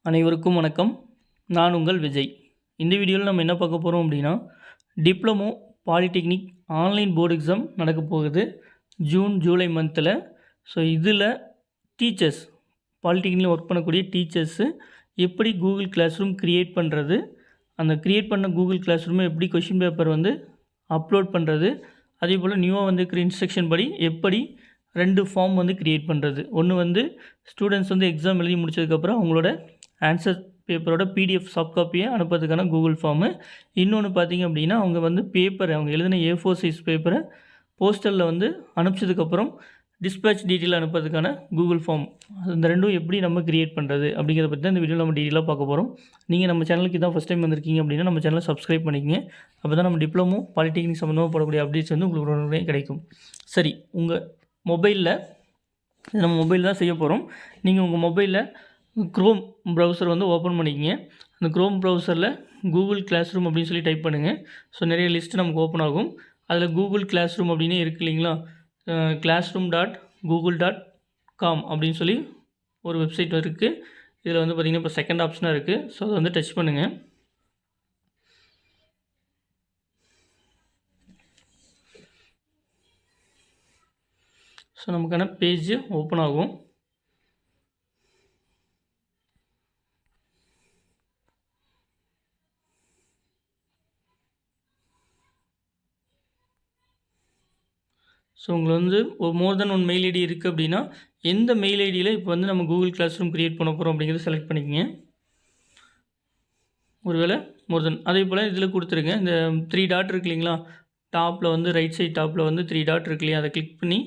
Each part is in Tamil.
அனைவருக்கும் வணக்கம். நான் உங்கள் விஜய். இந்த வீடியோவில் நம்ம என்ன பார்க்க போகிறோம் அப்படின்னா, diploma polytechnic online board exam நடக்க போகுது ஜூன் ஜூலை மந்தில். ஸோ இதில் டீச்சர்ஸ் பாலிடெக்னிக்கில் ஒர்க் பண்ணக்கூடிய டீச்சர்ஸு எப்படி கூகுள் கிளாஸ் ரூம் க்ரியேட் பண்ணுறது, அந்த க்ரியேட் பண்ண கூகுள் கிளாஸ் ரூமை எப்படி கொஷின் பேப்பர் அப்லோட் பண்ணுறது, அதே போல் நியூவாக இருக்கிற இன்ஸ்ட்ரக்ஷன் படி எப்படி 2 ஃபார்ம் க்ரியேட் பண்ணுறது. ஒன்று ஸ்டூடெண்ட்ஸ் எக்ஸாம் எழுதி முடிச்சதுக்கப்புறம் அவங்களோட ஆன்சர் பேப்பரோட பிடிஎஃப் சாஃப்ட் காப்பியை அனுப்புறதுக்கான கூகுள் ஃபார்மு. இன்னொன்று பார்த்திங்க அப்படின்னா அவங்க பேப்பரை அவங்க எழுதின A4 சைஸ் பேப்பரை போஸ்டலில் அனுப்பிச்சதுக்கப்புறம் டிஸ்பேச் டீட்டெயில் அனுப்புறதுக்கான கூகுள் ஃபார்ம். அந்த ரெண்டும் எப்படி நம்ம க்ரியேட் பண்ணுறது அப்படிங்கிறத பற்றி தான் இந்த வீடியோவில் நம்ம டீட்டெயிலாக பார்க்க போகிறோம். நீங்கள் நம்ம சேனலுக்கு தான் ஃபஸ்ட் டைம் வந்திருக்கீங்க அப்படின்னா நம்ம சேனலை சப்ஸ்கிரைப் பண்ணிக்கங்க. அப்போ தான் நம்ம டிப்ளமோ பாலிடெக்னிக் சம்மந்தமாக போடக்கூடிய அப்டேட்ஸ் உங்களுக்கு உடனே கிடைக்கும். சரி, உங்கள் மொபைலில் நம்ம மொபைல் தான் செய்ய போகிறோம். நீங்கள் உங்கள் மொபைலில் க்ரோம் ப்ரௌசர் ஓப்பன் பண்ணிக்கிங்க. அந்த க்ரோம் ப்ரௌசரில் கூகுள் கிளாஸ் ரூம் அப்படின்னு சொல்லி டைப் பண்ணுங்கள். ஸோ நிறைய லிஸ்ட்டு நமக்கு ஓப்பன் ஆகும். அதில் கூகுள் கிளாஸ் ரூம் அப்படின்னே இருக்குது இல்லைங்களா, classroom.google.com அப்படின்னு சொல்லி ஒரு வெப்சைட் இருக்குது. இதில் பார்த்திங்கன்னா இப்போ செகண்ட் ஆப்ஷனாக இருக்குது. ஸோ அதை டச் பண்ணுங்கள். ஸோ நமக்கான பேஜ் ஓப்பன் ஆகும். ஸோ உங்களுக்கு மோர் தென் ஒன் மெயில் ஐடி இருக்குது அப்படின்னா எந்த மெயில் ஐடியில் இப்போ நம்ம கூகுள் கிளாஸ் ரூம் க்ரியேட் பண்ண போகிறோம் அப்படிங்கிறத செலக்ட் பண்ணிக்கோங்க. ஒருவேளை மோர் தென் அதே போல் இதில் கொடுத்துருங்க. இந்த 3 டாட் இருக்கு இல்லைங்களா, டாப்பில் ரைட் சைட் டாப்பில் 3 டாட் இருக்கு இல்லையா, அதை கிளிக் பண்ணி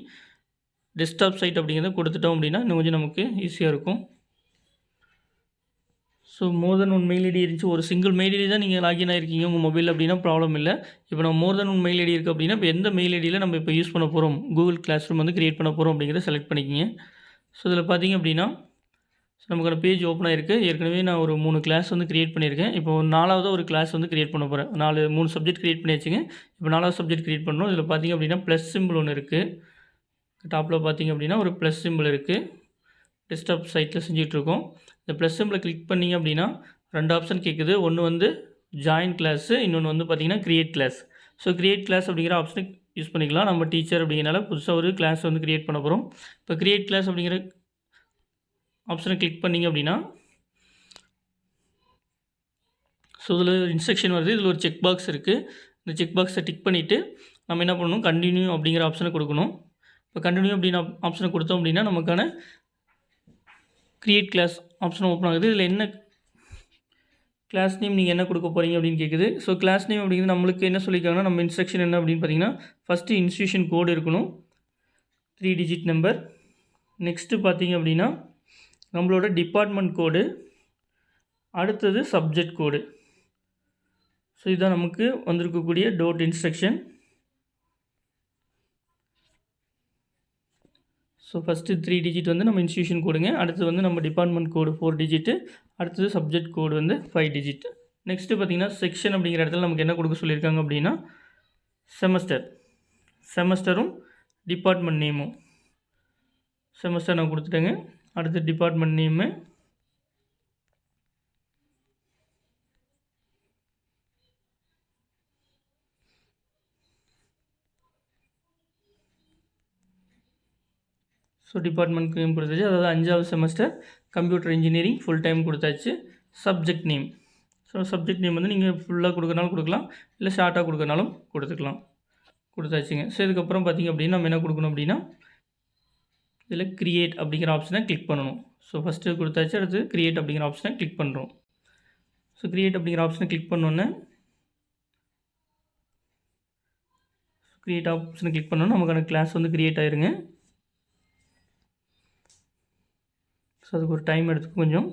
டெஸ்க்டாப் சைட் அப்படிங்கிறத கொடுத்துட்டோம் அப்படின்னா இன்னும் கொஞ்சம் நமக்கு ஈஸியாக இருக்கும். ஸோ மோர் தென் ஒன் மெயில் ஐடி இருந்துச்சு, ஒரு சிங்கிள் மெயில் ஐடி தான் நீங்கள் லாகின் ஆகிருக்கீங்க உங்கள் மொபைல் அப்படின்னா ப்ராப்ளம் இல்லை. இப்போ நம்ம மோர் தென் ஒன் மெயில் ஐடி இருக்குது அப்படின்னா இப்போ எந்த மெயில் ஐடியில் நம்ம இப்போ யூஸ் பண்ண போகிறோம், கூகுள் கிளாஸ் ரூம் க்ரியேட் பண்ண போகிறோம் அப்படிங்கிறத செலக்ட் பண்ணிக்கிங்க. ஸோ இதில் பார்த்திங்க அப்படின்னா நமக்கான பேஜ் ஓப்பன் ஆகிருக்கு. ஏற்கனவே நான் ஒரு 3 கிளாஸ் க்ரியேட் பண்ணியிருக்கேன். இப்போ 4வது ஒரு கிளாஸ் க்ரியேட் பண்ண போகிறேன். 3 சப்ஜெக்ட் க்ரியேட் பண்ணியாச்சுங்க. இப்போ 4வது சப்ஜெக்ட் க்ரியேட் பண்ணணும். இதில் பார்த்திங்க அப்படின்னா ப்ளஸ் சிம்பிள் ஒன்று இருக்குது. டாப்பில் பார்த்திங்க அப்படின்னா ஒரு ப்ளஸ் சிம்பிள் இருக்குது. டெஸ்க்டாப் சைட்டில் செஞ்சிட்ருக்கோம். இந்த ப்ளஸ் சிம்பிளை கிளிக் பண்ணிங்க அப்படின்னா 2 ஆப்ஷன் கேட்குது. ஒன்று ஜாயின் கிளாஸு, இன்னொன்று பார்த்திங்கன்னா create class. So create class அப்படிங்கிற ஆப்ஷனை யூஸ் பண்ணிக்கலாம். நம்ம டீச்சர் அப்படிங்கிறனால புதுசாக ஒரு கிளாஸ் க்ரியேட் பண்ண போகிறோம். இப்போ க்ரியேட் கிளாஸ் அப்படிங்கிற ஆப்ஷனை கிளிக் பண்ணிங்க அப்படின்னா ஸோ இதில் இன்ஸ்ட்ரக்ஷன் வருது. இதில் ஒரு செக் பாக்ஸ் இருக்குது. இந்த செக் பாக்ஸை டிக் பண்ணிவிட்டு நம்ம என்ன பண்ணணும், கண்டினியூ அப்படிங்கிற ஆப்ஷனை கொடுக்கணும். இப்போ கண்டினியூ அப்படின்னு ஆப்ஷனை கொடுத்தோம் அப்படின்னா நமக்கான க்ரியேட் கிளாஸ் ஆப்ஷன் ஓப்பன் ஆகுது. இதில் என்ன கிளாஸ் நேம் நீங்கள் என்ன கொடுக்க போகிறீங்க அப்படின்னு கேட்குது. ஸோ கிளாஸ் நேம் அப்படிங்கிறது நம்மளுக்கு என்ன சொல்லியிருக்காங்கன்னா, நம்ம இன்ஸ்ட்ரக்ஷன் என்ன அப்படின்னு பார்த்தீங்கன்னா, ஃபஸ்ட்டு இன்ஸ்டியூஷன் கோடு இருக்கணும், 3 டிஜிட் நம்பர். நெக்ஸ்ட்டு பார்த்தீங்க அப்படின்னா நம்மளோட டிபார்ட்மெண்ட் கோடு, அடுத்தது சப்ஜெக்ட் கோடு. ஸோ இதுதான் நமக்கு வந்திருக்கக்கூடிய டோட் இன்ஸ்ட்ரக்ஷன். ஸோ ஃபஸ்ட்டு 3 டிஜிட் நம்ம இன்ஸ்டியூஷன் கோடுங்க, அடுத்தது நம்ம டிபார்ட்மெண்ட் கோடு 4 டிஜிட்டு, அடுத்தது சப்ஜெக்ட் கோடு 5 டிஜிட். நெக்ஸ்ட்டு பார்த்திங்கன்னா செக்ஷன் அப்படிங்கிற இடத்துல நமக்கு என்ன கொடுக்க சொல்லியிருக்காங்க அப்படின்னா செமஸ்டரும் டிபார்ட்மெண்ட் நேமும். செமஸ்டர் நான் கொடுத்துட்டேங்க. அடுத்து department name, so department name கொடுத்தாச்சு. அதாவது 5வது semester computer engineering full time கொடுத்தாச்சு. Subject name, so subject name நீங்கள் ஃபுல்லாக கொடுக்கறனாலும் கொடுக்கலாம், இல்லை ஷார்ட்டாக கொடுக்கறனாலும் கொடுத்தாச்சுங்க. ஸோ இதுக்கப்புறம் பார்த்திங்க அப்படின்னா நம்ம என்ன கொடுக்கணும் அப்படின்னா இதில் க்ரியேட் அப்படிங்கிற ஆப்ஷனை கிளிக் பண்ணணும். ஸோ ஃபஸ்ட்டு கொடுத்தாச்சு, அடுத்து க்ரியேட் அப்படிங்கிற ஆப்ஷனை கிளிக் பண்ணுறோம். ஸோ க்ரியேட் அப்படிங்கிற ஆப்ஷனை கிளிக் பண்ணோன்னே க்ரியேட் ஆப்ஷனை கிளிக் பண்ணோன்னா நமக்கான கிளாஸ் க்ரியேட் ஆயிருங்க. ஸோ அதுக்கு ஒரு டைம் எடுத்துக்கும் கொஞ்சம்.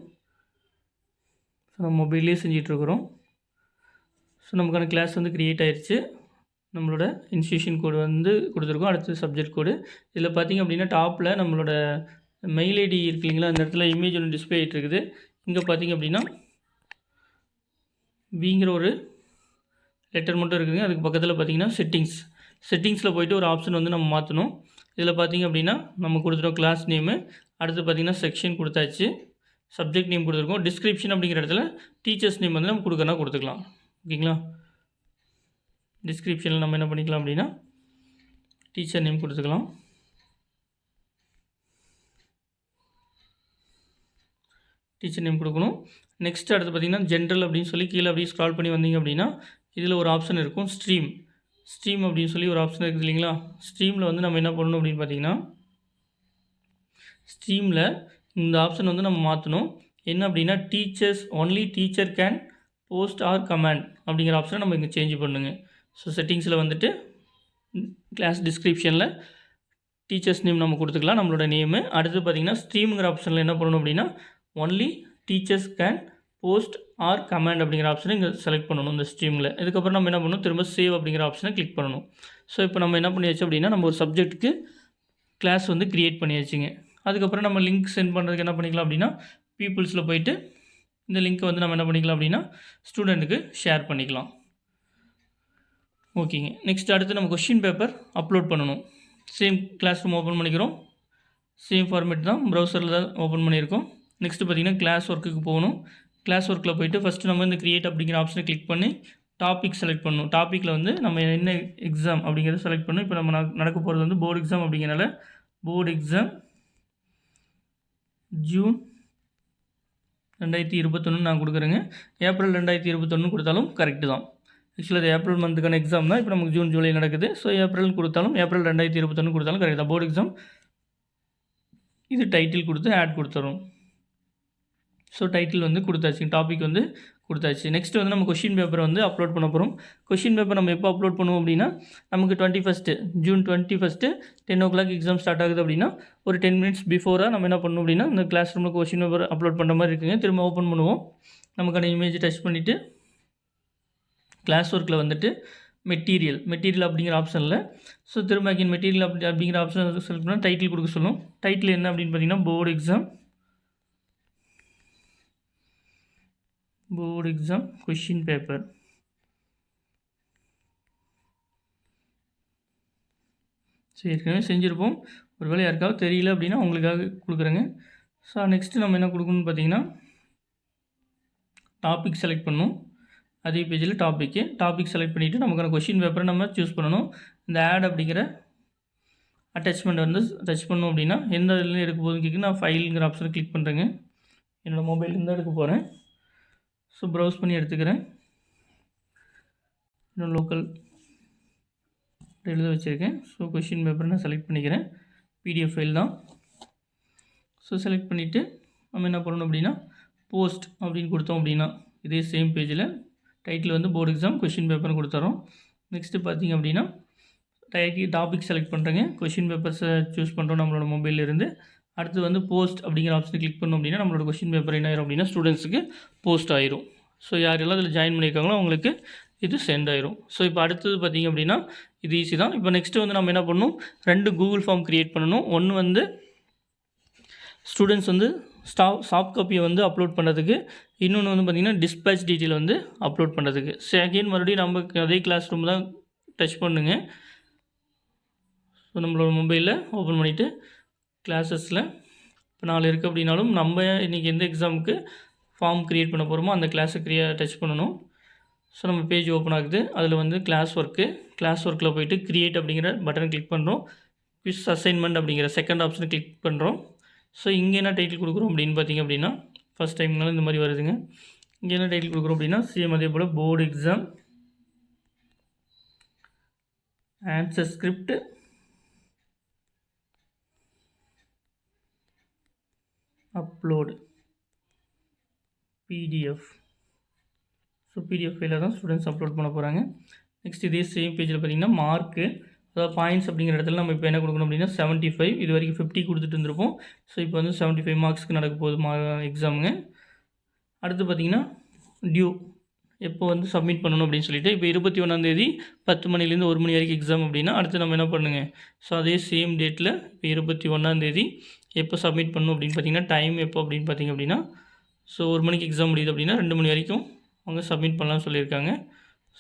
ஸோ நம்ம மொபைல்லே செஞ்சிட்ருக்குறோம். ஸோ நமக்கான கிளாஸ் க்ரியேட் ஆயிடுச்சு. நம்மளோட இன்ஸ்டியூஷன் கோடு கொடுத்துருக்கோம், அடுத்து சப்ஜெக்ட் கோடு. இதில் பார்த்திங்க அப்படின்னா டாப்பில் நம்மளோட மெயில் ஐடி இருக்கு இல்லைங்களா, அந்த இடத்துல இமேஜ் ஒன்று டிஸ்பிளே ஆகிட்டு இருக்குது. இங்கே பார்த்திங்க அப்படின்னா விங்கிற ஒரு லெட்டர் மட்டும் இருக்குதுங்க. அதுக்கு பக்கத்தில் பார்த்திங்கன்னா செட்டிங்ஸில் போய்ட்டு ஒரு ஆப்ஷன் நம்ம மாற்றணும். இதில் பார்த்திங்க அப்படின்னா நம்ம கொடுத்துட்டோம் கிளாஸ் நேமு, அடுத்து பார்த்திங்கன்னா செக்ஷன் கொடுத்தாச்சு. சப்ஜெக்ட் நேம் கொடுத்துருக்கோம். டிஸ்கிரிப்ஷன் அப்படிங்கிற இடத்துல டீச்சர்ஸ் நேம் வந்து நம்ம கொடுக்கறனா கொடுத்துக்கலாம். ஓகேங்களா? டிஸ்கிரிப்ஷனில் நம்ம என்ன பண்ணிக்கலாம் அப்படின்னா டீச்சர் நேம் கொடுத்துக்கலாம். டீச்சர் நேம் கொடுக்கணும். நெக்ஸ்ட் அடுத்து பார்த்திங்கன்னா ஜென்ரல் அப்படின்னு சொல்லி கீழே அப்படியே ஸ்க்ரால் பண்ணி வந்தீங்க அப்படின்னா இதில் ஒரு ஆப்ஷன் இருக்கும் ஸ்ட்ரீம் அப்படின்னு சொல்லி ஒரு ஆப்ஷன் இருக்குது இல்லைங்களா? ஸ்ட்ரீமில் வந்து நம்ம என்ன பண்ணணும் அப்படின்னு பார்த்தீங்கன்னா ஸ்ட்ரீமில் இந்த ஆப்ஷன் வந்து நம்ம மாற்றணும். என்ன அப்படின்னா only teacher can post or comment அப்படிங்கிற ஆப்ஷனை நம்ம இங்கே சேஞ்ச் பண்ணுங்க. ஸோ செட்டிங்ஸில் வந்துட்டு கிளாஸ் டிஸ்கிரிப்ஷனில் டீச்சர்ஸ் நேம் நம்ம கொடுத்துக்கலாம், நம்மளோட நேமு. அடுத்து பார்த்திங்கன்னா ஸ்ட்ரீமுங்கிற ஆப்ஷனில் என்ன பண்ணணும் அப்படின்னா only teachers can post or comment அப்படிங்கிற ஆப்ஷனை இங்கே செலக்ட் பண்ணணும் இந்த ஸ்ட்ரீமில். இதுக்கப்புறம் நம்ம என்ன பண்ணணும், திரும்ப சேவ் அப்படிங்கிற ஆப்ஷனை கிளிக் பண்ணணும். ஸோ இப்போ நம்ம என்ன பண்ணியாச்சு அப்படின்னா நம்ம ஒரு சப்ஜெக்ட்டுக்கு கிளாஸ் வந்து க்ரியேட் பண்ணியாச்சுங்க. அதுக்கப்புறம் நம்ம லிங்க் சென்ட் பண்ணுறதுக்கு என்ன பண்ணிக்கலாம் அப்படின்னா பீப்புள்ஸில் போயிட்டு இந்த லிங்க்கை வந்து நம்ம என்ன பண்ணிக்கலாம் அப்படின்னா ஸ்டூடெண்ட்டுக்கு ஷேர் பண்ணிக்கலாம். ஓகேங்க. நெக்ஸ்ட் அடுத்து நம்ம கொஷின் பேப்பர் அப்லோட் பண்ணணும். சேம் கிளாஸ் ரூம் ஓப்பன் பண்ணிக்கிறோம். சேம் ஃபார்மேட் தான், ப்ரௌசரில் தான் ஓப்பன் பண்ணியிருக்கோம். நெக்ஸ்ட்டு பார்த்திங்கன்னா கிளாஸ் ஒர்க்குக்கு போகணும். கிளாஸ் ஒர்க்கில் போய்ட்டு ஃபஸ்ட்டு நம்ம இந்த க்ரியேட் அப்படிங்கிற ஆப்ஷனை கிளிக் பண்ணி டாபிக் செலக்ட் பண்ணணும். டாப்பிக்கில் வந்து நம்ம என்ன எக்ஸாம் அப்படிங்கிறத செலக்ட் பண்ணணும். இப்போ நம்ம நடக்க போகிறது வந்து போர்டு எக்ஸாம் அப்படிங்கிறனால போர்டு எக்ஸாம் ஜூன் 2021 நான் கொடுக்குறேங்க. ஏப்ரல் 2021 கொடுத்தாலும் கரெக்டு தான். ஆக்சுவலாக அது ஏப்ரல் மந்த்துக்கான எக்ஸாம் தான். இப்போ நமக்கு ஜூன் ஜூலை நடக்குது. ஸோ ஏப்ரல் கொடுத்தாலும் ஏப்ரல் 2021 கொடுத்தாலும் கரெக்ட் தான். போர்டு எக்ஸாம் இது டைட்டில் கொடுத்து ஆட் கொடுத்துரும். ஸோ டைட்டில் வந்து கொடுத்தாச்சு, டாபிக் வந்து கொடுத்தாச்சு. நெக்ஸ்ட் வந்து நம்ம கொஷின் பேப்பரை வந்து அப்லோட் பண்ண போகிறோம். கொஷின் பேப்பர் நம்ம எப்போ அப்லோட் பண்ணுவோம் அப்படின்னா நமக்கு ஜூன் 21 10 o'clock எக்ஸாம் ஸ்டார்ட் ஆகுது அப்படின்னா ஒரு 10 minutes பிஃபோராக நம்ம என்ன பண்ணணும் அப்படின்னா இந்த கிளாஸ் ரூமில் கொஷின் பேப்பர் அப்லோட் பண்ணுற மாதிரி இருக்குங்க. திரும்ப ஓப்பன் பண்ணுவோம். நமக்கான இமேஜ் டச் பண்ணிவிட்டு கிளாஸ் ஒர்க்கில் வந்துட்டு மெட்டீரியல் அப்படிங்கிற ஆப்ஷனில் ஸோ திரும்ப அகைன் மெட்டீரியல் அப்படிங்கிற ஆப்ஷன் செலக்ட் பண்ணால் டைட்டில் கொடுக்க சொல்லும். டைட்டில் என்ன அப்படின்னு பார்த்தீங்கன்னா board exam question paper. So ஏற்கனவே செஞ்சுருப்போம், ஒருவேளை யாருக்காவது தெரியல அப்படின்னா உங்களுக்காக கொடுக்குறேங்க. ஸோ நெக்ஸ்ட்டு நம்ம என்ன கொடுக்கணும்னு பார்த்தீங்கன்னா டாபிக் செலக்ட் பண்ணணும். அதே பேஜில் டாபிக் செலக்ட் பண்ணிவிட்டு நமக்கான கொஷின் பேப்பரை நம்ம சூஸ் பண்ணணும். இந்த ஆட் அப்படிங்கிற அட்டாச்மெண்ட் வந்து டச் பண்ணோம் அப்படின்னா எந்த இதில் எடுக்க போகுதுன்னு கேட்கு நான் ஃபைலுங்கிற ஆப்ஷனை கிளிக் பண்ணுறேங்க. என்னோடய மொபைல்லேருந்து எடுக்க போகிறேன். ஸோ ப்ரௌஸ் பண்ணி எடுத்துக்கிறேன். இன்னும் லோக்கல் எழுத வச்சுருக்கேன். ஸோ கொஷின் பேப்பரை நான் செலக்ட் பண்ணிக்கிறேன். PDF ஃபைல் தான். ஸோ செலக்ட் பண்ணிவிட்டு நம்ம என்ன பண்ணணும் அப்படின்னா போஸ்ட் அப்படின்னு கொடுத்தோம் அப்படின்னா இதே சேம் பேஜில் டைட்டில் வந்து போர்டு எக்ஸாம் கொஷின் பேப்பர்னு கொடுத்துறோம். நெக்ஸ்ட்டு பார்த்திங்க அப்படின்னா டாபிக் செலக்ட் பண்ணுறேங்க. கொஷின் பேப்பர்ஸை சூஸ் பண்ணுறோம் நம்மளோட மொபைலிருந்து. அடுத்து வந்து போஸ்ட் அப்படிங்கிற ஆப்ஷனை கிளிக் பண்ணோம் அப்படின்னா நம்மளோட கொஷின் பேப்பர் என்ன ஆயிரும் அப்படின்னா ஸ்டூடெண்ட்ஸுக்கு போஸ்ட் ஆயிரும். ஸோ யாரெல்லாம் அதில் ஜாயின் பண்ணியிருக்காங்களோ அவங்களுக்கு இது சென்ட் ஆயிரும். ஸோ இப்போ அடுத்தது பார்த்திங்க அப்படின்னா இது ஈஸி தான். இப்போ நெக்ஸ்ட்டு வந்து நம்ம என்ன பண்ணணும், 2 கூகுள் ஃபார்ம் க்ரியேட் பண்ணணும். ஒன்று வந்து ஸ்டூடெண்ட்ஸ் வந்து சாஃப்ட் காப்பியை வந்து அப்லோட் பண்ணுறதுக்கு, இன்னொன்று வந்து பார்த்திங்கன்னா டிஸ்பேச் டீட்டெயில் வந்து அப்லோட் பண்ணுறதுக்கு. செகண்ட் மறுபடியும் நம்ம அதே கிளாஸ் ரூம் தான் டச் பண்ணுங்க. ஸோ நம்மளோட மொபைலில் ஓப்பன் பண்ணிவிட்டு கிளாஸஸில் இப்போ 4 இருக்குது அப்படின்னாலும் நம்ம இன்றைக்கி எந்த எக்ஸாமுக்கு ஃபார்ம் க்ரியேட் பண்ண போகிறோமோ அந்த கிளாஸை டச் பண்ணணும். ஸோ நம்ம பேஜ் ஓப்பன் ஆகுது. அதில் வந்து கிளாஸ் ஒர்க்கில் போய்ட்டு க்ரியேட் அப்படிங்கிற பட்டனை கிளிக் பண்ணுறோம். குவிஸ் அசைன்மெண்ட் அப்படிங்கிற செகண்ட் ஆப்ஷனை கிளிக் பண்ணுறோம். ஸோ இங்கே என்ன டைட்டில் கொடுக்குறோம் அப்படின்னு பார்த்திங்க அப்படின்னா ஃபஸ்ட் டைம்னாலும் இந்த மாதிரி வருதுங்க. இங்கே என்ன டைட்டில் கொடுக்குறோம் அப்படின்னா சேம் அதே போல் board exam answer script upload PDF. So PDF ஃபைலில் தான் ஸ்டூடெண்ட்ஸ் அப்லோட் பண்ண போகிறாங்க. நெக்ஸ்ட் இதே சேம் பேஜில் பார்த்திங்கன்னா மார்க்கு, அதாவது பாயிண்ட்ஸ் அப்படிங்கிற இடத்துல நம்ம இப்போ என்ன கொடுக்கணும் அப்படின்னா 75. இது வரைக்கும் 50 கொடுத்துட்டு இருந்திருப்போம். ஸோ இப்போ வந்து 75 மார்க்ஸ்க்கு நடக்க போகுது எக்ஸாமுங்க. அடுத்து பார்த்திங்கன்னா டியூ எப்போ வந்து சப்மிட் பண்ணணும் அப்படின்னு சொல்லிட்டு இப்போ 21ஆந்தேதி 10 மணிலேருந்து 1 மணி வரைக்கும் எக்ஸாம் அப்படின்னா அடுத்து நம்ம என்ன பண்ணுங்க, ஸோ அதே சேம் டேட்டில் இப்போ 21ஆந்தேதி எப்போ சப்மிட் பண்ணணும் அப்படின்னு பார்த்திங்கன்னா டைம் எப்போ அப்படின்னு பார்த்திங்க அப்படின்னா ஸோ 1 மணிக்கு எக்ஸாம் முடியுது அப்படின்னா 2 மணி வரைக்கும் அவங்க சப்மிட் பண்ணலாம்னு சொல்லியிருக்காங்க.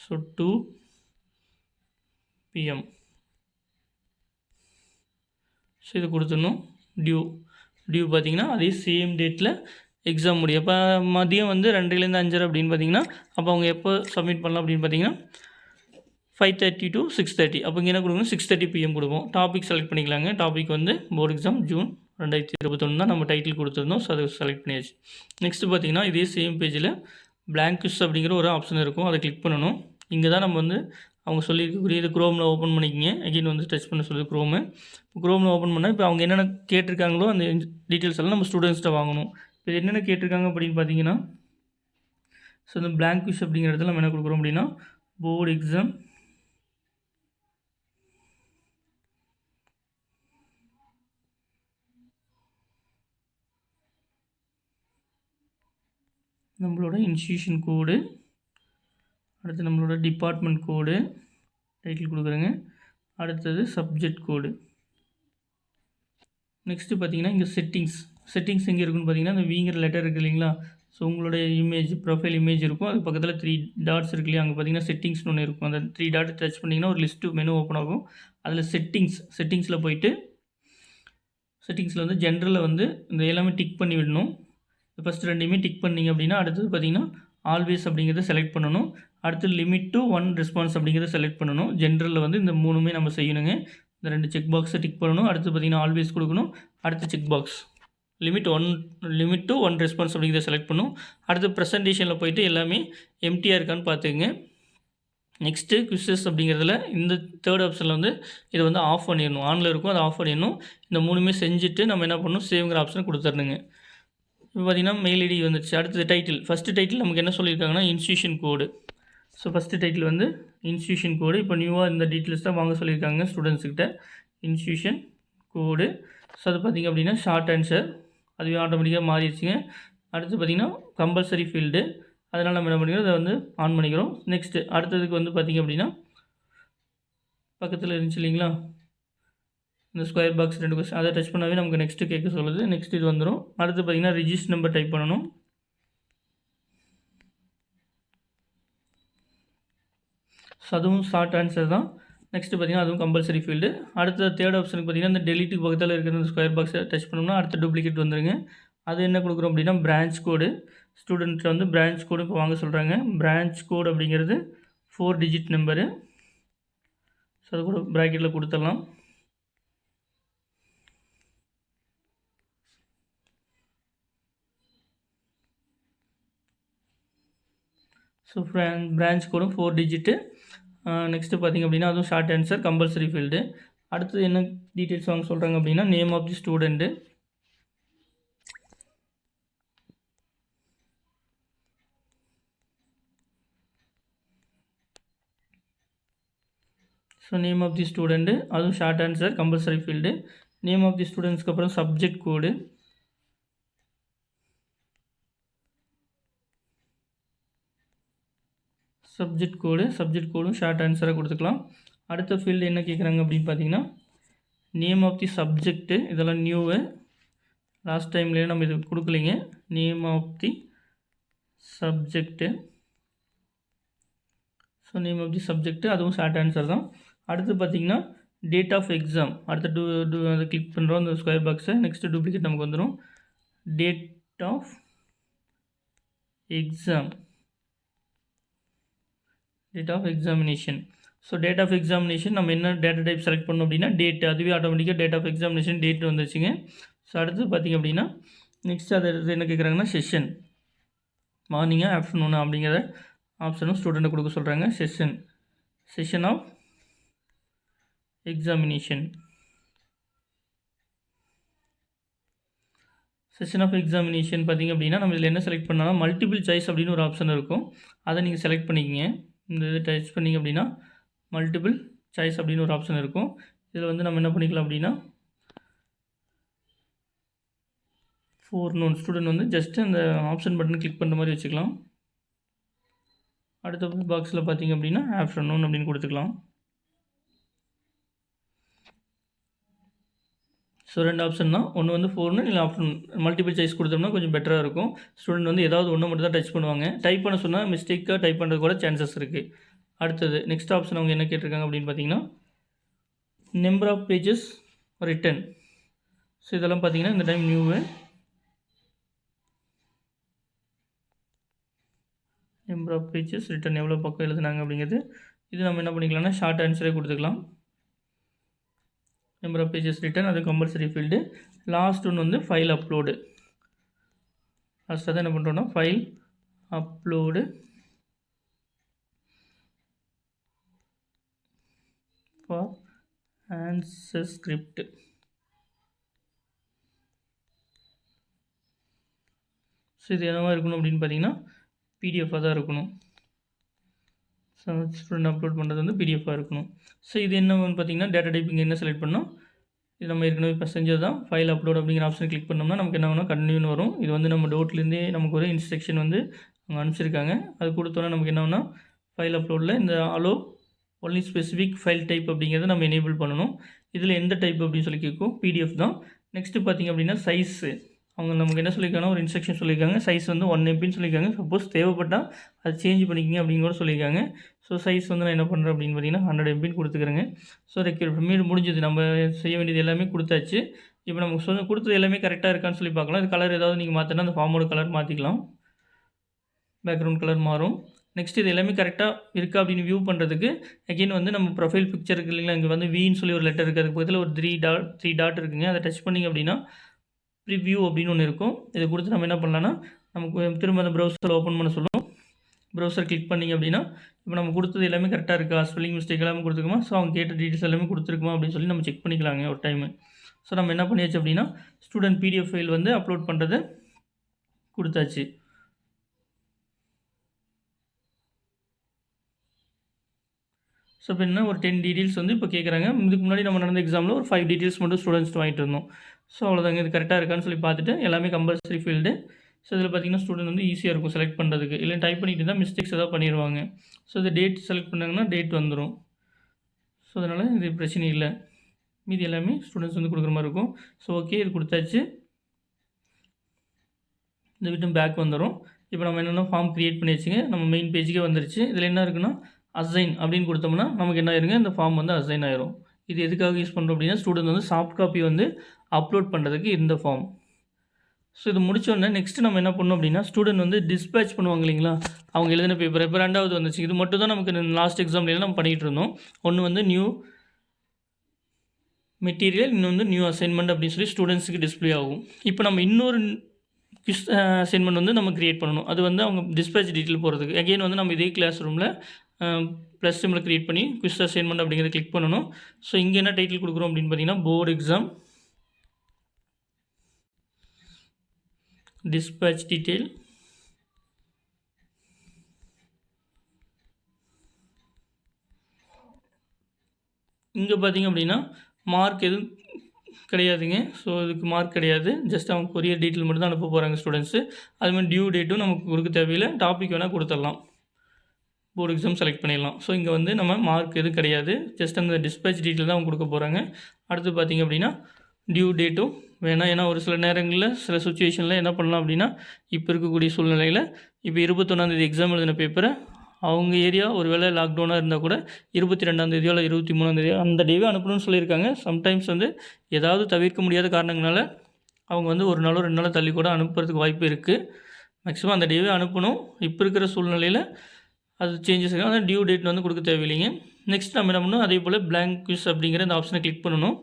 So 2 PM. ஸோ இது கொடுத்துடணும். டியூ பார்த்திங்கன்னா அதே சேம் டேட்டில் எக்ஸாம் முடியும். அப்போ மதியம் வந்து 2லேருந்து 5:30 அப்படின்னு பார்த்தீங்கன்னா, அப்போ அவங்க எப்போ சப்மிட் பண்ணலாம் அப்படின்னு பார்த்தீங்கன்னா 5:30 to 6:30. அப்போ இங்கே என்ன கொடுக்கணும், 6:30 PM கொடுப்போம். டாபிக் செலக்ட் பண்ணிக்கலாங்க. டாபிக் வந்து போர்டு எக்ஸாம் ஜூன் 2021 தான் நம்ம டைட்டில் கொடுத்துருந்தோம். ஸோ அதை செலக்ட் பண்ணியாச்சு. நெக்ஸ்ட்டு பார்த்தீங்கன்னா இதே சேம் பேஜில் பிளாங்க் குவிஸ் அப்படிங்கிற ஒரு ஆப்ஷன் இருக்கும். அதை கிளிக் பண்ணணும். இங்கே தான் நம்ம வந்து அவங்க சொல்லியிருக்கக்கூடிய இது குரோமில் ஓப்பன் பண்ணிக்கிங்க. அகைன் வந்து டச் பண்ண சொல்லுது குரோமு. குரோமில் ஓப்பன் பண்ணால் இப்போ அவங்க என்னென்ன கேட்டிருக்காங்களோ அந்த டீட்டெயில்ஸ் எல்லாம் நம்ம ஸ்டூடெண்ட்ஸ்கிட்ட வாங்கணும். இப்போ என்னென்ன கேட்டிருக்காங்க அப்படின்னு பார்த்தீங்கன்னா, ஸோ இந்த பிளாங்க் குவிஸ் அப்படிங்கிற இடத்துல நம்ம என்ன கொடுக்குறோம் அப்படின்னா, போர்டு எக்ஸாம் நம்மளோட இன்ஸ்டியூஷன் கோடு, அடுத்து நம்மளோட டிபார்ட்மெண்ட் கோடு டைட்டில் கொடுக்குறேங்க. அடுத்தது சப்ஜெக்ட் கோடு. நெக்ஸ்ட்டு பார்த்தீங்கன்னா இங்கே செட்டிங்ஸ் எங்கே இருக்குன்னு பார்த்தீங்கன்னா இந்த வீங்கிற லெட்டர் இருக்குது இல்லைங்களா. ஸோ உங்களுடைய இமேஜ் ப்ரொஃபைல் இமேஜ் இருக்கும். அது பக்கத்தில் 3 டாட்ஸ் இருக்கு இல்லையா. அங்கே பார்த்தீங்கன்னா செட்டிங்ஸ்னு ஒன்று இருக்கும். அந்த 3 டாட் டச் பண்ணிங்கன்னா ஒரு லிஸ்ட்டு மெனு ஓப்பன் ஆகும். அதில் செட்டிங்ஸில் போயிட்டு செட்டிங்ஸில் வந்து ஜென்ரலில் வந்து இந்த எல்லாமே டிக் பண்ணி விடணும். ஃபஸ்ட்டு 2மே டிக் பண்ணிங்க அப்படின்னா அடுத்தது பார்த்தீங்கன்னா ஆல்வேஸ் அப்படிங்கிறத செலக்ட் பண்ணணும். அடுத்து லிமிட் டு 1 ரெஸ்பான்ஸ் அப்படிங்கிறத செலக்ட் பண்ணணும். ஜென்ரலில் வந்து இந்த 3மே நம்ம செய்யணுங்க. இந்த 2 செக் பாக்ஸை டிக் பண்ணணும். அடுத்து பார்த்தீங்கன்னா ஆல்வேஸ் கொடுக்கணும். அடுத்து check box limit to 1 response அப்படிங்கிறத செலக்ட் பண்ணணும். அடுத்து ப்ரெசன்டேஷனில் போயிட்டு எல்லாமே எம்டியாக இருக்கான்னு பார்த்துக்குங்க. நெக்ஸ்ட்டு குவிஸஸ் அப்படிங்கிறதுல இந்த 3rd ஆப்ஷனில் வந்து இதை வந்து ஆஃப் பண்ணிடணும். ஆனில் இருக்கும், அதை ஆஃப் பண்ணிடணும். இந்த 3மே செஞ்சுட்டு நம்ம என்ன பண்ணணும், சேவ்ங்கிற ஆப்ஷனை கொடுத்துடணுங்க. இப்போ பார்த்தீங்கன்னா மெயில் ஐடி வந்துடுச்சு. அடுத்தது டைட்டில். ஃபஸ்ட்டு டைட்டில் நமக்கு என்ன சொல்லியிருக்காங்கன்னா இன்ஸ்டியூஷன் கோடு. ஸோ ஃபஸ்ட்டு டைட்டில் வந்து இன்ஸ்டியூஷன் கோடு. இப்போ நியூவாக இந்த டீட்டெயில்ஸ் தான் வாங்க சொல்லியிருக்காங்க ஸ்டூடெண்ட்ஸ்கிட்ட. இன்ஸ்டியூஷன் கோடு. ஸோ அது பார்த்திங்க அப்படின்னா ஷார்ட் ஆன்சர் அதுவே ஆட்டோமேட்டிக்காக மாறிடுச்சுங்க. அடுத்து பார்த்திங்கன்னா கம்பல்சரி ஃபீல்டு. அதனால் நம்ம என்ன பண்ணிக்கிறோம், அதை வந்து ஆன் பண்ணிக்கிறோம். நெக்ஸ்ட்டு அடுத்ததுக்கு வந்து பார்த்திங்க அப்படின்னா பக்கத்தில் இருந்துச்சு இல்லைங்களா இந்த ஸ்கொயர் பாக்ஸ் 2 கொஸ்டின், அதை டச் பண்ணாவே நமக்கு நெக்ஸ்ட்டு கேட்க சொல்லுது. நெக்ஸ்ட் இது வந்துடும். அடுத்து பார்த்திங்கன்னா ரிஜிஸ்டர் நம்பர் டைப் பண்ணணும். ஸோ அதுவும் ஷார்ட் ஆன்சர் தான். நெக்ஸ்ட்டு பார்த்திங்கன்னா அதுவும் கம்பல்சரி ஃபீல்டு. அடுத்த 3rd ஆப்ஷனுக்கு பார்த்திங்கன்னா இந்த டெலிட்டுக்கு பக்கத்தில் இருக்கிற இந்த ஸ்கொயர் பாக்ஸை டச் பண்ணோம்னா அடுத்த டூப்ளிகேட் வந்துடுங்க. அது என்ன கொடுக்குறோம் அப்படின்னா பிரான்ச் கோடு. ஸ்டூடெண்ட்டில் வந்து பிரான்ச் கோடு இப்போ வாங்க சொல்கிறாங்க. பிரான்ச் கோடு அப்படிங்கிறது 4 டிஜிட் நம்பரு. ஸோ அது கூட ப்ராக்கெட்டில் கொடுத்துடலாம். ஸோ பிரான்ச் கோடும் 4 டிஜிட்டு. நெக்ஸ்ட்டு பார்த்திங்க அப்படின்னா அதுவும் ஷார்ட் ஆன்சர் கம்பல்சரி ஃபீல்டு. அடுத்தது என்ன டீட்டெயில்ஸ் வாங்க சொல்கிறாங்க அப்படின்னா name of the student. So name of the student அதுவும் short answer compulsory field. Name of the ஸ்டூடெண்ட்ஸ்க்கு அப்புறம் சப்ஜெக்ட் கோடு. சப்ஜெக்ட் கோடும் ஷார்ட் ஆன்சராக கொடுத்துக்கலாம். அடுத்த ஃபீல்டு என்ன கேட்குறாங்க அப்படின்னு பார்த்தீங்கன்னா நேம் ஆஃப் தி சப்ஜெக்ட்டு. இதெல்லாம் நியூவு, லாஸ்ட் டைம்லேயே நம்ம இது கொடுக்கலைங்க. Name of the subject. So name of the subject அதுவும் ஷார்ட் ஆன்சர் தான். அடுத்து பார்த்திங்கன்னா டேட் ஆஃப் எக்ஸாம். அடுத்து அதை கிளிக் பண்ணுறோம் அந்த ஸ்கொயர் பாக்ஸை. நெக்ஸ்ட்டு டூப்ளிகேட் நமக்கு வந்துடும். Date of exam, date of examination. So date of examination நம்ம என்ன டேட்டா டைப் செலக்ட் பண்ணோம் அப்படின்னா டேட், அதுவே ஆட்டோமேட்டிக்காக டேட் ஆஃப் எக்ஸாமினேஷன் டேட் வந்துருச்சுங்க. ஸோ அடுத்து பார்த்திங்க அப்படின்னா நெக்ஸ்ட் அது என்ன கேட்குறாங்கன்னா செஷன், மார்னிங்கா ஆஃப்டர்நூனா அப்படிங்கிற ஆப்ஷனும் ஸ்டூடெண்ட்டை கொடுக்க சொல்கிறாங்க. Session of examination. Session of examination பார்த்திங்க அப்படின்னா நம்ம இதில் என்ன செலக்ட் பண்ணாலும் மல்டிபிள் சாய்ஸ் அப்படின்னு ஒரு ஆப்ஷன் இருக்கும். அதை நீங்கள் செலக்ட் பண்ணிக்கிங்க. இந்த இது டச் பண்ணிங்க அப்படின்னா மல்டிபிள் சாய்ஸ் அப்படின்னு ஒரு ஆப்ஷன் இருக்கும். இதில் வந்து நம்ம என்ன பண்ணிக்கலாம் அப்படின்னா ஃபோர்நூன் ஸ்டூடெண்ட் வந்து ஜஸ்ட்டு அந்த ஆப்ஷன் பட்டன் கிளிக் பண்ணுற மாதிரி வச்சுக்கலாம். அடுத்த பாக்ஸில் பார்த்திங்க அப்படின்னா ஆஃப்டர்நூன் அப்படின்னு கொடுத்துக்கலாம். ஸோ 2 ஆப்ஷன் தான். ஒன்று வந்து ஃபோர்னு இல்லை ஆப்ஷன் மல்டிபிள் சாய்ஸ் கொடுத்தோம்னா கொஞ்சம் பெட்டராக இருக்கும். ஸ்டூடெண்ட் வந்து ஏதாவது ஒன்று மட்டும் தான் டச் பண்ணுவாங்க. டைப் பண்ண சொன்னால் மிஸ்டேக்காக டைப் பண்ணுறது கூட சான்சஸ் இருக்குது. அடுத்தது நெக்ஸ்ட் ஆப்ஷன் அவங்க என்ன கேட்டிருக்காங்க அப்படின்னு பார்த்தீங்கன்னா number of pages written. So இதெல்லாம் பார்த்தீங்கன்னா இந்த time new. Number of pages written எவ்வளோ பக்கம் எழுதுனாங்க அப்படிங்கிறது. இது நம்ம என்ன பண்ணிக்கலாம்னா ஷார்ட் ஆன்சரே கொடுத்துக்கலாம். நம்பர் ஆஃப் பேஜஸ் ரிட்டன் அது கம்பல்சரி ஃபீல்டு. லாஸ்ட் ஒன்று வந்து ஃபைல் அப்லோடு. லாஸ்ட்டாக தான் என்ன பண்ணுறோன்னா file upload for answer script. So இது என்னவா இருக்கணும் அப்படின்னு பார்த்தீங்கன்னா பிடிஎஃபாக தான் இருக்கணும். ஸோ ஸ்டூடெண்ட் அப்லோட் பண்ணுறது வந்து பிடிஎஃபாக இருக்கணும். ஸோ இது என்னன்னு பார்த்தீங்கன்னா டேட்டா டைப்பிங் என்ன செலக்ட் பண்ணோம், இது நம்ம ஏற்கனவே இப்போ செஞ்சது தான். ஃபைல் அப்லோட் அப்படிங்கிற ஆப்ஷன் கிளிக் பண்ணோம்னா நமக்கு என்ன வேணும் கண்டினியூன்னு வரும். இது வந்து நம்ம டோட்லேருந்தே நமக்கு ஒரு இன்ஸ்ட்ரக்ஷன் வந்து அவங்க அனுப்பிச்சிருக்காங்க. அது கொடுத்தோன்னா நமக்கு என்ன வேணும்னா ஃபைல் அப்லோடில் இந்த allow only specific file type அப்படிங்கிறத நம்ம எனேபிள் பண்ணணும். இதில் எந்த டைப் அப்படின்னு சொல்லி கேட்கும், பிடிஎஃப் தான். நெக்ஸ்ட்டு பார்த்திங்க அப்படின்னா சைஸு அவங்க நமக்கு என்ன சொல்லியிருக்காங்கன்னா ஒரு இன்ஸ்ட்ரக்ஷன் சொல்லியிருக்காங்க. சைஸ் வந்து 1 MBன்னு சொல்லியிருக்காங்க. சப்போஸ் தேவைப்பட்டால் அது சேஞ்ச் பண்ணிக்கிங்க அப்படின்னு கூட சொல்லியிருக்காங்க. ஸோ சைஸ் வந்து நான் என்ன பண்ணுறேன் அப்படின்னு பார்த்தீங்கன்னா 100 MBன்னு கொடுத்துக்கிறேங்க. ஸோ ரெக்யூர் முடிஞ்சது, நம்ம செய்ய வேண்டியது எல்லாமே கொடுத்தாச்சு. இப்போ நமக்கு கொடுத்தது எல்லாமே கரெக்டாக இருக்கான்னு சொல்லி பார்க்கலாம். இது கலர் ஏதாவது நீங்கள் மாற்றினா அந்த ஃபார்மோட கலர் மாற்றிக்கலாம், பேக்ரவுண்ட் கலர் மாறும். நெக்ஸ்ட் இது எல்லாமே கரெக்டாக இருக்கா அப்படின்னு வியூ பண்ணுறதுக்கு அகெயின் வந்து நம்ம ப்ரொஃபைல் பிக்சர் இருக்குது இல்லைங்களா, இங்கே வந்து வின்னு சொல்லி ஒரு லெட்டர் இருக்குது. அதுக்கு பக்கத்தில் ஒரு த்ரீ டாட் இருக்குங்க. அதை டச் பண்ணிங்க அப்படின்னா ப்ரிவ்யூ அப்படின்னு ஒன்று இருக்கும். இதை கொடுத்து நம்ம என்ன பண்ணலான்னா நமக்கு திரும்ப அந்த ப்ரௌசர் ஓப்பன் பண்ண சொல்லும். ப்ரௌசர் கிளிக் பண்ணிங்க அப்படின்னா இப்போ நம்ம கொடுத்தது எல்லாமே கரெக்டாக இருக்கா, ஸ்பெல்லிங் மிஸ்டேக் எல்லாமே கொடுத்துருக்குமா, ஸோ அவங்க கேட்ட டீட்டெயில்ஸ் எல்லாமே கொடுத்துருக்குமா அப்படின்னு சொல்லி நம்ம செக் பண்ணிக்கலாங்க ஒரு டைமு. ஸோ நம்ம என்ன பண்ணியாச்சு அப்படின்னா ஸ்டூடெண்ட் பிடிஎஃப் ஃபைல் வந்து அப்லோட் பண்ணுறதை கொடுத்தாச்சு. ஸோ இப்போ என்ன ஒரு 10 டீட்டெயில்ஸ் வந்து இப்போ கேட்குறாங்க. இதுக்கு முன்னாடி நம்ம நடந்த எக்ஸாமில் ஒரு 5 டீட்டெயில்ஸ் மட்டும் ஸ்டூடெண்ட்ஸ் வாங்கிட்டு இருந்தோம். ஸோ அவ்வளோதாங்க, இது கரெக்டாக இருக்கான்னு சொல்லி பார்த்துட்டு எல்லாமே கம்பல்சரி ஃபீல்டு. ஸோ இதில் பார்த்திங்கன்னா ஸ்டூடெண்ட் வந்து ஈஸியாக இருக்கும் செலக்ட் பண்ணுறதுக்கு. இல்லை டைப் பண்ணிட்டு இருந்தால் மிஸ்டேக்ஸ் எதாவது பண்ணிடுவாங்க. ஸோ இது டேட் செலக்ட் பண்ணாங்கன்னா டேட் வந்துடும். ஸோ அதனால் இது பிரச்சனை இல்லை. மீதி எல்லாமே ஸ்டூடெண்ட்ஸ் வந்து கொடுக்குற மாதிரி இருக்கும். ஸோ ஓகே, இது கொடுத்தாச்சு. இந்த விட்டு பேக் வந்துடும். இப்போ நம்ம என்னென்ன ஃபார்ம் க்ரியேட் பண்ணி வச்சுங்க, நம்ம மெயின் பேஜுக்கே வந்துருச்சு. இதில் என்ன இருக்குன்னா அசைன் அப்படின்னு கொடுத்தோம்னா நமக்கு என்ன ஆயிருங்க, இந்த ஃபார்ம் வந்து அசைன் ஆயிரும். இது எதுக்காக யூஸ் பண்ணுறோம் அப்படின்னா ஸ்டூடெண்ட் வந்து சாஃப்ட் காப்பி வந்து அப்லோட் பண்ணுறதுக்கு இந்த ஃபார்ம். ஸோ இது முடிச்சோடனே நெக்ஸ்ட்டு நம்ம என்ன பண்ணோம் அப்படின்னா ஸ்டூடெண்ட் வந்து டிஸ்பேச் பண்ணுவாங்க இல்லைங்களா, அவங்க எழுதின பேப்பர். இப்போ 2வது வந்துச்சு. இது மட்டும் தான் நமக்கு லாஸ்ட் எக்ஸாம்லாம் நம்ம பண்ணிகிட்டு இருந்தோம். ஒன்று வந்து நியூ மெட்டீரியல், இன்னும் வந்து நியூ அசைன்மெண்ட் அப்படின்னு சொல்லி ஸ்டூடெண்ட்ஸுக்கு டிஸ்பிளே ஆகும். இப்போ நம்ம இன்னொரு குவிஸ் அசைன்மெண்ட் வந்து நம்ம க்ரியேட் பண்ணணும். அது வந்து அவங்க டிஸ்பேச் டீட்டெயில் போகிறதுக்கு அகெயின் வந்து நம்ம இதே கிளாஸ் ரூமில் ப்ளஸ் சிம்பிள் க்ரியேட் பண்ணி குவிஸ் அசைன்மெண்ட் அப்படிங்கிறத கிளிக் பண்ணணும். ஸோ இங்கே என்ன டைட்டில் கொடுக்குறோம் அப்படின்னு பார்த்தீங்கன்னா போர்டு எக்ஸாம் டிஸ்பேச் டீட்டெயில். இங்கே பார்த்திங்க அப்படின்னா மார்க் எதுவும் கிடையாதுங்க. ஸோ இதுக்கு மார்க் கிடையாது, ஜஸ்ட் அவங்க கொரியர் டீட்டெயில் மட்டும் தான் அனுப்ப போகிறாங்க ஸ்டூடெண்ட்ஸு. அதுமாதிரி டியூ டேட்டும் நமக்கு கொடுக்க தேவையில்லை, டாபிக் வேணால் கொடுத்துடலாம், போர்டு எக்ஸாம் செலக்ட் பண்ணிடலாம். ஸோ இங்கே வந்து நம்ம மார்க் எதுவும் கிடையாது, ஜஸ்ட் அந்த டிஸ்பேச் டீட்டெயில் தான் அவங்க கொடுக்க போகிறாங்க. அடுத்து பார்த்திங்க அப்படின்னா டியூ டேட்டும் வேணாம். ஏன்னா ஒரு சில நேரங்களில் சில சுச்சுவேஷனில் என்ன பண்ணலாம் அப்படின்னா இப்போ இருக்கக்கூடிய சூழ்நிலையில் இப்போ 21ஆந்தேதி எக்ஸாம் எழுதின பேப்பரை அவங்க ஏரியா ஒரு வேளை லாக்டவுனாக இருந்தால் கூட 22ஆந்தேதியோ இல்லை 23ஆந்தேதியோ அந்த டேவே அனுப்பணும்னு சொல்லியிருக்காங்க. சம்டைம்ஸ் வந்து ஏதாவது தவிர்க்க முடியாத காரணங்களால் அவங்க வந்து ஒரு நாளோ 2 நாளோ தள்ளி கூட அனுப்புறதுக்கு வாய்ப்பு இருக்குது. மேக்ஸிமம் அந்த டேவே அனுப்பணும். இப்போ இருக்கிற சூழ்நிலையில் அது சேஞ்சஸ் இருக்குது. அதான் டியூ டேட் வந்து கொடுக்க தேவையில்லைங்க. நெக்ஸ்ட் நம்ம என்ன பண்ணணும், அதே போல் பிளாங்க் குவிஸ் அப்படிங்கிற இந்த ஆப்ஷனை கிளிக் பண்ணணும்.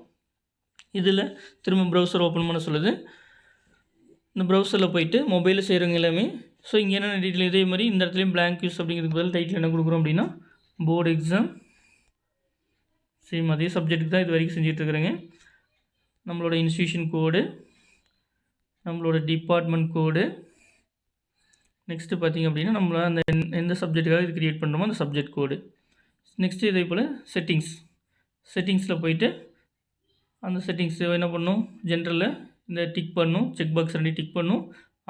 இதில் திரும்ப ப்ரௌசர் ஓப்பன் பண்ண சொல்லுது. இந்த ப்ரௌசரில் போயிட்டு மொபைலில் செய்கிறவங்க எல்லாமே ஸோ இங்கே என்னென்ன டீட்டெயில் இதே மாதிரி இந்த இடத்துலையும் பிளாங்க் குவிஸ் அப்படிங்கிறதுக்கு பதில் டைட்டில் என்ன கொடுக்குறோம் அப்படின்னா போர்டு எக்ஸாம். சேம் அதே சப்ஜெக்ட்டுக்கு தான் இது வரைக்கும் செஞ்சிட்ருக்குறேங்க. நம்மளோட இன்ஸ்டியூஷன் கோடு, நம்மளோட டிபார்ட்மெண்ட் கோடு, நெக்ஸ்ட்டு பார்த்திங்க அப்படின்னா நம்மள அந்த எந்த சப்ஜெக்ட்டுக்காக இது க்ரியேட் பண்ணுறோமோ அந்த சப்ஜெக்ட் கோடு. நெக்ஸ்ட்டு இதே போல் செட்டிங்ஸில் போயிட்டு அந்த செட்டிங்ஸ் என்ன பண்ணணும், ஜென்ரலில் இந்த டிக் பண்ணணும், செக் பாக்ஸ் 2 டிக் பண்ணணும்,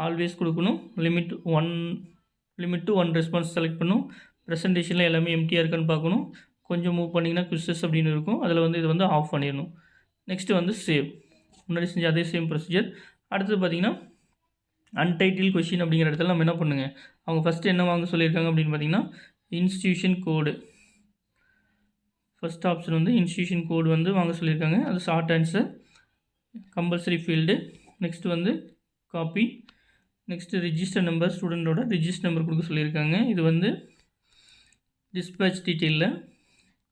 ஆல்வேஸ் கொடுக்கணும், லிமிட் டு 1 ரெஸ்பான்ஸ் செலக்ட் பண்ணணும், ப்ரெசன்டேஷனில் எல்லாமே எம்டியாக இருக்கான்னு பார்க்கணும். கொஞ்சம் மூவ் பண்ணிங்கன்னா குவிஸஸ் அப்படின்னு இருக்கும், அதில் வந்து இது வந்து ஆஃப் பண்ணிடணும். நெக்ஸ்ட்டு வந்து சேவ், முன்னாடி செஞ்ச அதே சேம் ப்ரொசீஜர். அடுத்தது பார்த்திங்கன்னா அன்டைட்டில் கொஷின் அப்படிங்கிற இடத்துல நம்ம என்ன பண்ணுங்க, அவங்க ஃபஸ்ட்டு என்ன வாங்க சொல்லியிருக்காங்க அப்படின்னு பார்த்திங்கன்னா இன்ஸ்டியூஷன் கோடு. ஃபஸ்ட் ஆப்ஷன் வந்து இன்ஸ்டியூஷன் கோடு வந்து வாங்க சொல்லியிருக்காங்க. அது short answer compulsory field. Next வந்து காப்பி, நெக்ஸ்ட்டு ரிஜிஸ்டர் நம்பர், ஸ்டூடெண்ட்டோட ரிஜிஸ்டர் நம்பர் கொடுக்க சொல்லியிருக்காங்க. இது வந்து டிஸ்பேச் டீட்டெயிலில்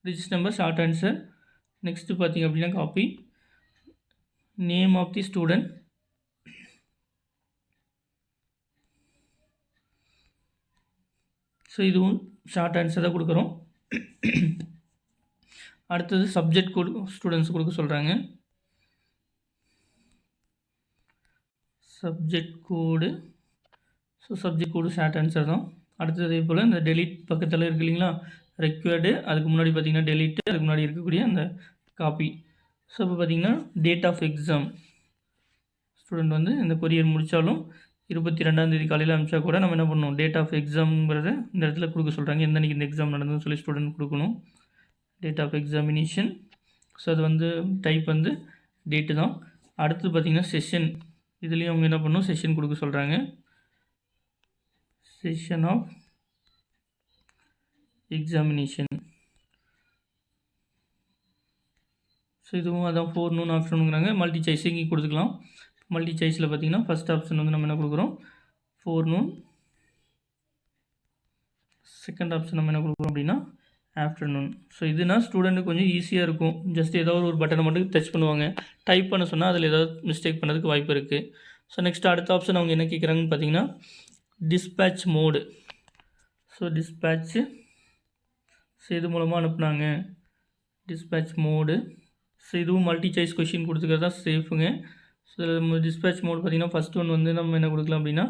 register number, short answer. Next பார்த்திங்க அப்படின்னா copy, name of the student, so இதுவும் ஷார்ட் ஆன்சர் தான் கொடுக்குறோம். அடுத்தது சப்ஜெக்ட் கோடு ஸ்டூடெண்ட்ஸ் கொடுக்க சொல்கிறாங்க. Subject code, so subject code short answer தான். அடுத்தது இதே போல் இந்த டெலிட் பக்கத்தில் இருக்குது இல்லைங்களா, ரெக்வயர்டு, அதுக்கு முன்னாடி பார்த்திங்கன்னா டெலிட்டு, அதுக்கு முன்னாடி இருக்கக்கூடிய அந்த காப்பி. ஸோ இப்போ பார்த்திங்கன்னா டேட் ஆஃப் எக்ஸாம், ஸ்டூடெண்ட் வந்து இந்த கொரியர் முடித்தாலும் 22ஆம் காலையில் அனுப்பிச்சா கூட நம்ம என்ன பண்ணணும், டேட் ஆஃப் எக்ஸாம்ங்கிறத இந்த இடத்துல கொடுக்க சொல்கிறாங்க. எந்த அன்றைக்கி இந்த எக்ஸாம் நடந்ததுன்னு சொல்லி ஸ்டூடெண்ட் கொடுக்கணும். டேட் ஆஃப் எக்ஸாமினேஷன், ஸோ அது வந்து டைப் வந்து டேட்டு தான். அடுத்து பார்த்திங்கன்னா செஷன், இதுலேயும் அவங்க என்ன பண்ணணும், செஷன் கொடுக்க சொல்கிறாங்க. செஷன் ஆஃப் எக்ஸாமினேஷன், ஸோ இதுவும் அதான் ஃபோர்நூன் ஆப்ஷனுங்கிறாங்க. மல்டி சாய்ஸ் இங்கே கொடுத்துக்கலாம். மல்டி சாய்ஸில் பார்த்திங்கன்னா ஃபஸ்ட் ஆப்ஷன் வந்து நம்ம என்ன கொடுக்குறோம், ஃபோர்நூன். செகண்ட் ஆப்ஷன் நம்ம என்ன கொடுக்குறோம் அப்படின்னா ஆஃப்டர்நூன். ஸோ இதுனா ஸ்டூடெண்ட்டுக்கு கொஞ்சம் ஈஸியாக இருக்கும். ஜஸ்ட் ஏதாவது ஒரு பட்டனை மட்டும் டச் பண்ணுவாங்க. டைப் பண்ண சொன்னால் அதில் ஏதாவது மிஸ்டேக் பண்ணுறதுக்கு வாய்ப்பு இருக்குது. ஸோ நெக்ஸ்ட் அடுத்த ஆப்ஷன் அவங்க என்ன கேட்குறாங்கன்னு பார்த்தீங்கன்னா டிஸ்பேட்ச் மோடு. ஸோ டிஸ்பேட்ச்சு, ஸோ இது மூலமாக அனுப்புனாங்க, டிஸ்பேட்ச் மோடு. ஸோ இதுவும் மல்டி சாய்ஸ் கொஷின் கொடுத்துக்கிறது தான் சேஃபுங்க. ஸோ டிஸ்பேட்ச் மோடு பார்த்திங்கன்னா ஃபஸ்ட் ஒன் வந்து நம்ம என்ன கொடுக்கலாம் அப்படின்னா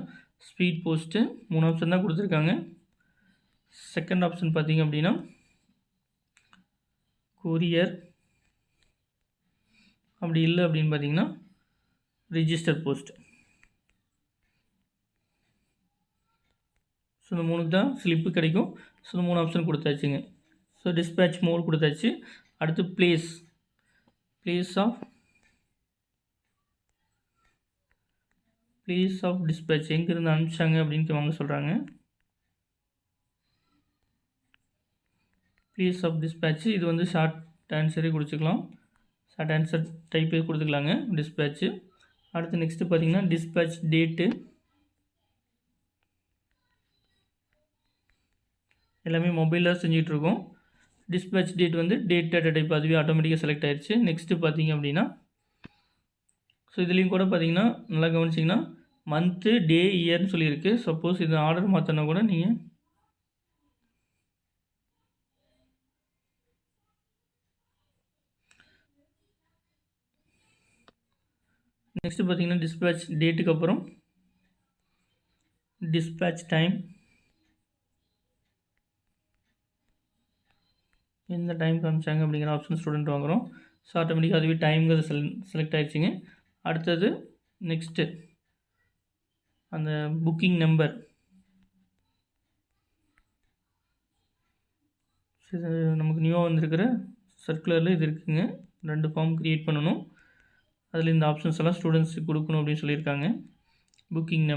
ஸ்பீட் போஸ்ட்டு, 3 ஆப்ஷன் தான் கொடுத்துருக்காங்க. செகண்ட் ஆப்ஷன் பார்த்திங்க அப்படின்னா கொரியர், அப்படி இல்லை அப்படின்னு பார்த்திங்கன்னா ரிஜிஸ்டர் போஸ்ட். ஸோ இந்த 3க்கு தான் ஸ்லிப்பு கிடைக்கும். ஸோ இந்த 3 ஆப்ஷன் கொடுத்தாச்சுங்க. ஸோ டிஸ்பேட்ச் மோட் கொடுத்தாச்சு. அடுத்து பிளேஸ், பிளேஸ் ஆஃப் டிஸ்பேட்ச் எங்கேருந்து அனுப்பிச்சாங்க அப்படின்னு வாங்க சொல்கிறாங்க. பிளேஸ் ஆஃப் டிஸ்பேட்ச், இது வந்து ஷார்ட் ஆன்சரே கொடுத்துக்கலாம். ஷார்ட் ஆன்சர் டைப்பே கொடுத்துக்கலாங்க டிஸ்பேட்ச்சு. அடுத்து நெக்ஸ்ட்டு பார்த்திங்கன்னா டிஸ்பேட்ச் டேட்டு, எல்லாமே மொபைலில் செஞ்சிகிட்ருக்கோம். டிஸ்பேட்ச் டேட் வந்து டேட் டேட்டா டைப் அதுவே ஆட்டோமேட்டிக்காக செலக்ட் ஆயிடுச்சு. நெக்ஸ்ட்டு பார்த்திங்க அப்படின்னா ஸோ இதுலேயும் கூட பார்த்திங்கன்னா நல்லா கவனிச்சிங்கன்னா மந்த்து, டே, இயர்னு சொல்லியிருக்கு. சப்போஸ் இது ஆர்டர் மாற்றினா கூட நீங்கள் நெக்ஸ்ட்டு பார்த்திங்கன்னா டிஸ்பேட்ச் டேட்டுக்கு அப்புறம் டிஸ்பேட்ச் டைம், எந்த டைம் காமிச்சாங்க அப்படிங்கிற ஆப்ஷன் ஸ்டூடெண்ட் வாங்குகிறோம். ஸோ ஆட்டோமேட்டிக்காக அதுவே டைம்ங்கிறது செலக்ட் ஆகிடுச்சிங்க. அடுத்தது நெக்ஸ்ட்டு அந்த புக்கிங் நம்பர், இது நமக்கு நியூவாக வந்திருக்கிற சர்க்குலரில் இது இருக்குதுங்க. 2 ஃபார்ம் க்ரியேட் பண்ணணும். அதில் இந்த ஆப்ஷன்ஸ் எல்லாம் ஸ்டூடெண்ட்ஸுக்கு கொடுக்கணும் அப்படின்னு சொல்லியிருக்காங்க. புக்கிங்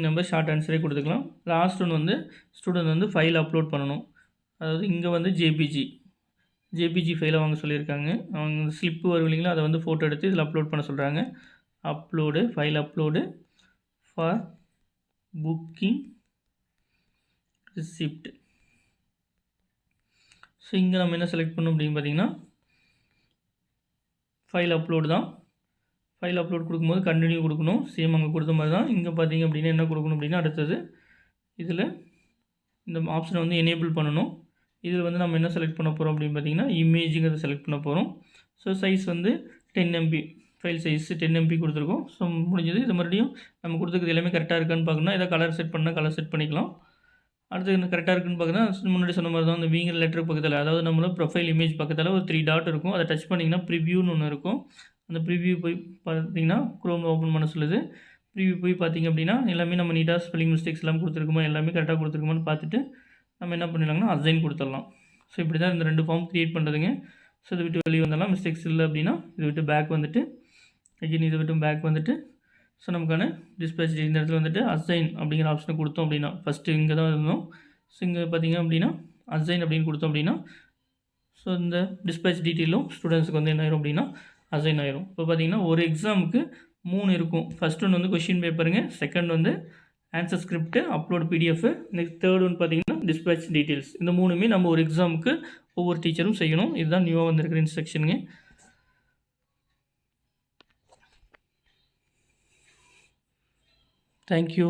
நம்பர் ஷார்ட் ஆன்சரே கொடுத்துக்கலாம். லாஸ்ட் ஒன் வந்து ஸ்டூடெண்ட் வந்து ஃபைல் அப்லோட் பண்ணணும். அதாவது இங்கே வந்து ஜேபிஜி ஃபைலை வாங்க சொல்லியிருக்காங்க. அவங்க ஸ்லிப்பு வரும் இல்லைங்களா, அதை வந்து ஃபோட்டோ எடுத்து இதில் அப்லோட் பண்ண சொல்கிறாங்க. File upload for booking receipt. So இங்கே நம்ம என்ன செலக்ட் பண்ணணும் அப்படின்னு பார்த்தீங்கன்னா ஃபைல் அப்லோடு தான். ஃபைல் அப்லோட் கொடுக்கும்போது கண்டினியூ கொடுக்கணும். சேம் அங்கே கொடுத்த மாதிரி தான் இங்கே பார்த்திங்க அப்படின்னா என்ன கொடுக்கணும் அப்படின்னா அடுத்தது இதில் இந்த ஆப்ஷனை வந்து எனேபிள் பண்ணணும். இதில் வந்து நம்ம என்ன செலக்ட் பண்ண போகிறோம் அப்படின்னு பார்த்தீங்கன்னா இமேஜுங்கிறத செலக்ட் பண்ண போகிறோம். ஸோ சைஸ் வந்து 10 MB, ஃபைல் சைஸ் 10 MB கொடுத்துருக்கோம். ஸோ முடிஞ்சது. இது மறுபடியும் நம்ம கொடுத்துருக்குது எல்லாமே கரெக்டாக இருக்கான்னு பார்க்கணும். இதை கலர் செட் பண்ணால் கலர் செட் பண்ணிக்கலாம். அடுத்து என்ன கரெக்டாக இருக்குன்னு பார்க்குறதா முன்னாடி சொன்ன மாதிரி தான் அந்த வீங்கிற லெட்டர் பக்கத்தில், அதாவது நம்மளோட ப்ரொஃபைல் இமேஜ் பக்கத்தில் ஒரு 3 டாட் இருக்கும். அதை டச் பண்ணிங்கன்னா ப்ரிவ்யூன்னு ஒன்று இருக்கும். அந்த ப்ரிவ்யூ போய் பார்த்தீங்கன்னா குரோமில் ஓப்பன் பண்ண சொல்லுது. ப்ரிவ்யூ போய் பார்த்திங்க அப்படின்னா எல்லாமே நம்ம நீட்டாக ஸ்பெல்லிங் மிஸ்டேக்ஸ் எல்லாம் கொடுத்துருக்குமா, எல்லாமே கரெக்டாக கொடுத்துருக்குமான்னு பார்த்துட்டு நம்ம என்ன பண்ணிடலாங்கன்னா அசைன் கொடுத்துடலாம். ஸோ இப்படி தான் இந்த 2 ஃபார்ம் க்ரியேட் பண்ணுறதுங்க. ஸோ இதை விட்டு வெளியே வந்தாலும் மிஸ்டேக்ஸ் இல்லை அப்படின்னா இதை விட்டு பேக் வந்துட்டு அகைன் இதை விட்டு பேக் வந்துட்டு ஸோ நமக்கான டிஸ்பேட்ச் இந்த இடத்துல வந்துட்டு அசைன் அப்படிங்கிற ஆப்ஷனை கொடுத்தோம் அப்படின்னா ஃபஸ்ட்டு இங்கே தான் இருந்தோம். ஸோ இங்கே பார்த்திங்க அப்படின்னா அசைன் அப்படின்னு கொடுத்தோம் அப்படின்னா ஸோ இந்த டிஸ்பேட்ச் டீட்டெயிலும் ஸ்டூடெண்ட்ஸுக்கு வந்து என்ன ஆயிரும் அப்படின்னா அசைன் ஆயிரும். இப்போ பார்த்திங்கன்னா ஒரு எக்ஸாமுக்கு 3 இருக்கும். ஃபர்ஸ்ட் ஒன் வந்து கொஸ்டின் பேப்பருங்க, செகண்ட் வந்து answer script, upload PDF, next third one பார்த்தீங்கன்னா டிஸ்பேட்ச் டீட்டெயில்ஸ். இந்த 3மே நம்ம ஒரு எக்ஸாமுக்கு ஒவ்வொரு டீச்சரும் செய்யணும். இதுதான் நியூவாக வந்திருக்கிற இன்ஸ்ட்ரக்ஷனுங்க. தேங்க்யூ.